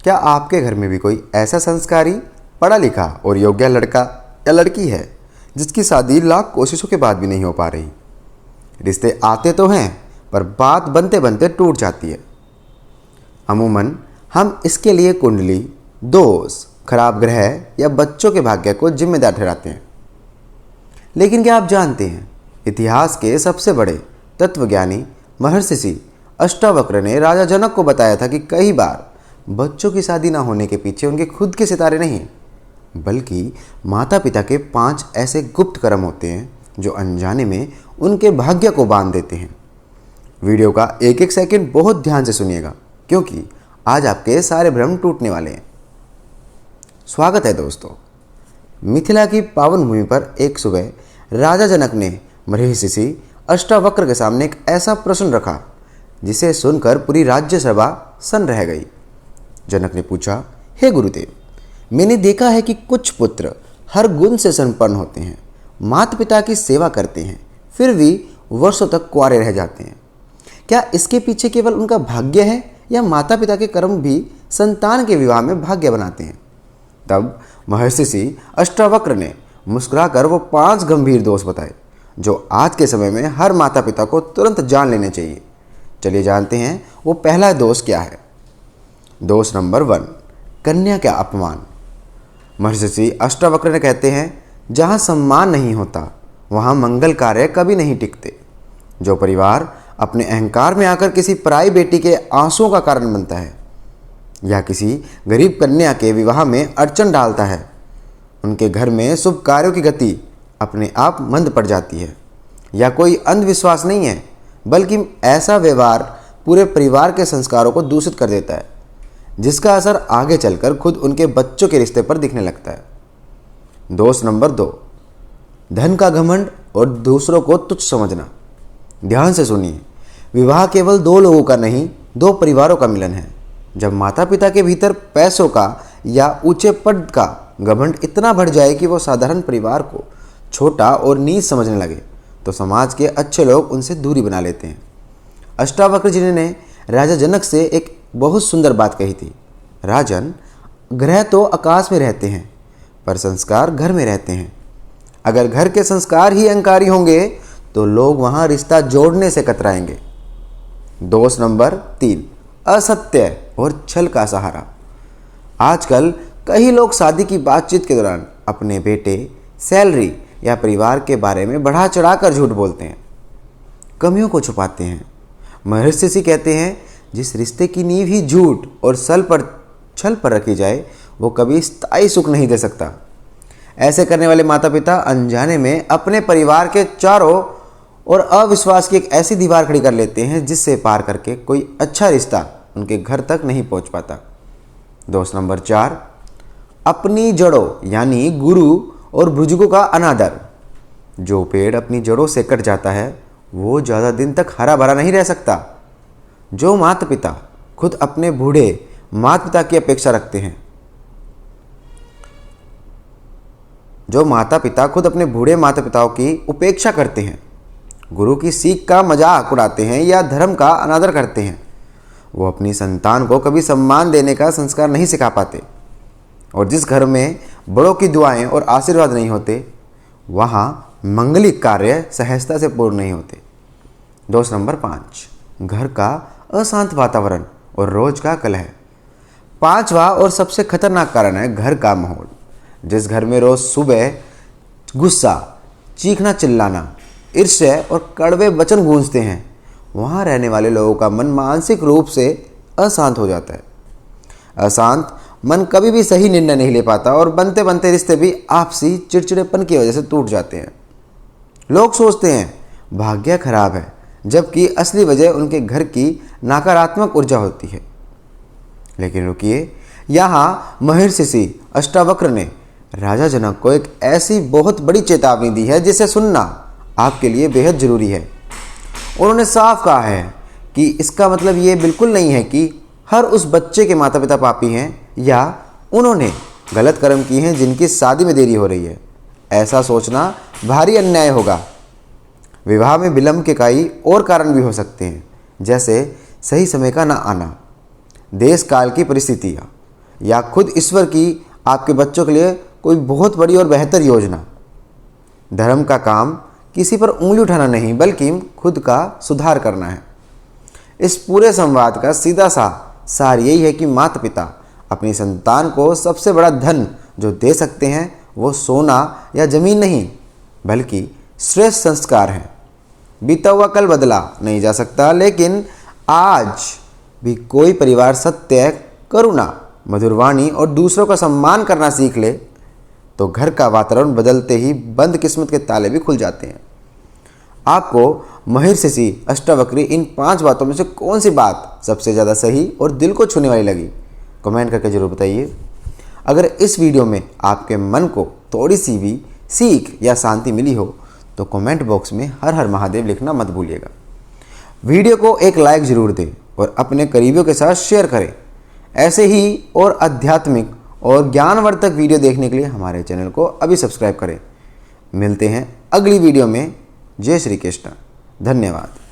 क्या आपके घर में भी कोई ऐसा संस्कारी, पढ़ा लिखा और योग्य लड़का या लड़की है जिसकी शादी लाख कोशिशों के बाद भी नहीं हो पा रही? रिश्ते आते तो हैं पर बात बनते बनते टूट जाती है। अमूमन हम इसके लिए कुंडली, दोष, खराब ग्रह या बच्चों के भाग्य को जिम्मेदार ठहराते हैं। लेकिन क्या आप जानते हैं, इतिहास के सबसे बड़े तत्वज्ञानी महर्षि अष्टावक्र ने राजा जनक को बताया था कि कई बार बच्चों की शादी ना होने के पीछे उनके खुद के सितारे नहीं, बल्कि माता पिता के 5 ऐसे गुप्त कर्म होते हैं जो अनजाने में उनके भाग्य को बांध देते हैं। वीडियो का एक एक सेकंड बहुत ध्यान से सुनिएगा, क्योंकि आज आपके सारे भ्रम टूटने वाले हैं। स्वागत है दोस्तों। मिथिला की पावन भूमि पर एक सुबह राजा जनक ने महर्षि अष्टावक्र के सामने एक ऐसा प्रश्न रखा जिसे सुनकर पूरी राज्यसभा सन्न रह गई। जनक ने पूछा, हे गुरुदेव, मैंने देखा है कि कुछ पुत्र हर गुण से संपन्न होते हैं, माता पिता की सेवा करते हैं, फिर भी वर्षों तक कुंवारे रह जाते हैं। क्या इसके पीछे केवल उनका भाग्य है या माता पिता के कर्म भी संतान के विवाह में भाग्य बनाते हैं? तब महर्षि अष्टावक्र ने मुस्कुराकर वो 5 गंभीर दोष बताए जो आज के समय में हर माता पिता को तुरंत जान लेने चाहिए। चलिए जानते हैं वो पहला दोष क्या है। दोष नंबर 1, कन्या का अपमान। महर्षि अष्टावक्र ने कहते हैं, जहाँ सम्मान नहीं होता वहाँ मंगल कार्य कभी नहीं टिकते। जो परिवार अपने अहंकार में आकर किसी पराई बेटी के आंसुओं का कारण बनता है या किसी गरीब कन्या के विवाह में अड़चन डालता है, उनके घर में शुभ कार्यों की गति अपने आप मंद पड़ जाती है। या कोई अंधविश्वास नहीं है, बल्कि ऐसा व्यवहार पूरे परिवार के संस्कारों को दूषित कर देता है, जिसका असर आगे चलकर खुद उनके बच्चों के रिश्ते पर दिखने लगता है। दोष नंबर 2, धन का घमंड और दूसरों को तुच्छ समझना। ध्यान से सुनिए, विवाह केवल 2 लोगों का नहीं, 2 परिवारों का मिलन है। जब माता पिता के भीतर पैसों का या ऊंचे पद का घमंड इतना बढ़ जाए कि वो साधारण परिवार को छोटा और नीच समझने लगे, तो समाज के अच्छे लोग उनसे दूरी बना लेते हैं। अष्टावक्र जी ने राजा जनक से एक बहुत सुंदर बात कही थी, राजन, ग्रह तो आकाश में रहते हैं पर संस्कार घर में रहते हैं। अगर घर के संस्कार ही अहंकारी होंगे तो लोग वहां रिश्ता जोड़ने से कतराएंगे। दोष नंबर 3, असत्य और छल का सहारा। आजकल कई लोग शादी की बातचीत के दौरान अपने बेटे, सैलरी या परिवार के बारे में बढ़ा चढ़ाकर झूठ बोलते हैं, कमियों को छुपाते हैं। महर्षि कहते हैं, जिस रिश्ते की नींव ही झूठ और छल पर रखी जाए वो कभी स्थायी सुख नहीं दे सकता। ऐसे करने वाले माता पिता अनजाने में अपने परिवार के चारों और अविश्वास की एक ऐसी दीवार खड़ी कर लेते हैं जिससे पार करके कोई अच्छा रिश्ता उनके घर तक नहीं पहुंच पाता। दोष नंबर 4, अपनी जड़ों यानी गुरु और बुजुर्गों का अनादर। जो पेड़ अपनी जड़ों से कट जाता है वो ज़्यादा दिन तक हरा भरा नहीं रह सकता। जो माता पिता खुद अपने बूढ़े माता पिता की अपेक्षा रखते हैं, जो माता पिता खुद अपने बूढ़े माता पिताओं की उपेक्षा करते हैं, गुरु की सीख का मजाक उड़ाते हैं या धर्म का अनादर करते हैं, वो अपनी संतान को कभी सम्मान देने का संस्कार नहीं सिखा पाते। और जिस घर में बड़ों की दुआएं और आशीर्वाद नहीं होते, वहाँ मंगलिक कार्य सहजता से पूर्ण नहीं होते। दोष नंबर 5, घर का अशांत वातावरण और रोज का कलह। 5वां और सबसे खतरनाक कारण है घर का माहौल। जिस घर में रोज सुबह गुस्सा, चीखना, चिल्लाना, ईर्ष्या और कड़वे वचन गूंजते हैं, वहाँ रहने वाले लोगों का मन मानसिक रूप से अशांत हो जाता है। अशांत मन कभी भी सही निर्णय नहीं ले पाता और बनते बनते रिश्ते भी आपसी चिड़चिड़ेपन की वजह से टूट जाते हैं। लोग सोचते हैं भाग्य खराब है, जबकि असली वजह उनके घर की नकारात्मक ऊर्जा होती है। लेकिन रुकिए, यहाँ महर्षि अष्टावक्र ने राजा जनक को एक ऐसी बहुत बड़ी चेतावनी दी है जिसे सुनना आपके लिए बेहद जरूरी है। उन्होंने साफ कहा है कि इसका मतलब ये बिल्कुल नहीं है कि हर उस बच्चे के माता पिता पापी हैं या उन्होंने गलत कर्म किए हैं जिनकी शादी में देरी हो रही है। ऐसा सोचना भारी अन्याय होगा। विवाह में विलंब के कई और कारण भी हो सकते हैं, जैसे सही समय का ना आना, देश काल की परिस्थितियाँ, या खुद ईश्वर की आपके बच्चों के लिए कोई बहुत बड़ी और बेहतर योजना। धर्म का काम किसी पर उंगली उठाना नहीं बल्कि खुद का सुधार करना है। इस पूरे संवाद का सीधा सा सार यही है कि माता पिता अपनी संतान को सबसे बड़ा धन जो दे सकते हैं वो सोना या जमीन नहीं बल्कि श्रेष्ठ संस्कार हैं। बीता हुआ कल बदला नहीं जा सकता, लेकिन आज भी कोई परिवार सत्य, करुणा, मधुरवाणी और दूसरों का सम्मान करना सीख ले तो घर का वातावरण बदलते ही बंद किस्मत के ताले भी खुल जाते हैं। आपको महिर्षि अष्टावक्री इन 5 बातों में से कौन सी बात सबसे ज़्यादा सही और दिल को छूने वाली लगी? कमेंट करके जरूर बताइए। अगर इस वीडियो में आपके मन को थोड़ी सी भी सीख या शांति मिली हो तो कमेंट बॉक्स में हर हर महादेव लिखना मत भूलिएगा। वीडियो को एक लाइक जरूर दें और अपने करीबियों के साथ शेयर करें। ऐसे ही और आध्यात्मिक और ज्ञानवर्धक वीडियो देखने के लिए हमारे चैनल को अभी सब्सक्राइब करें। मिलते हैं अगली वीडियो में। जय श्री कृष्ण। धन्यवाद।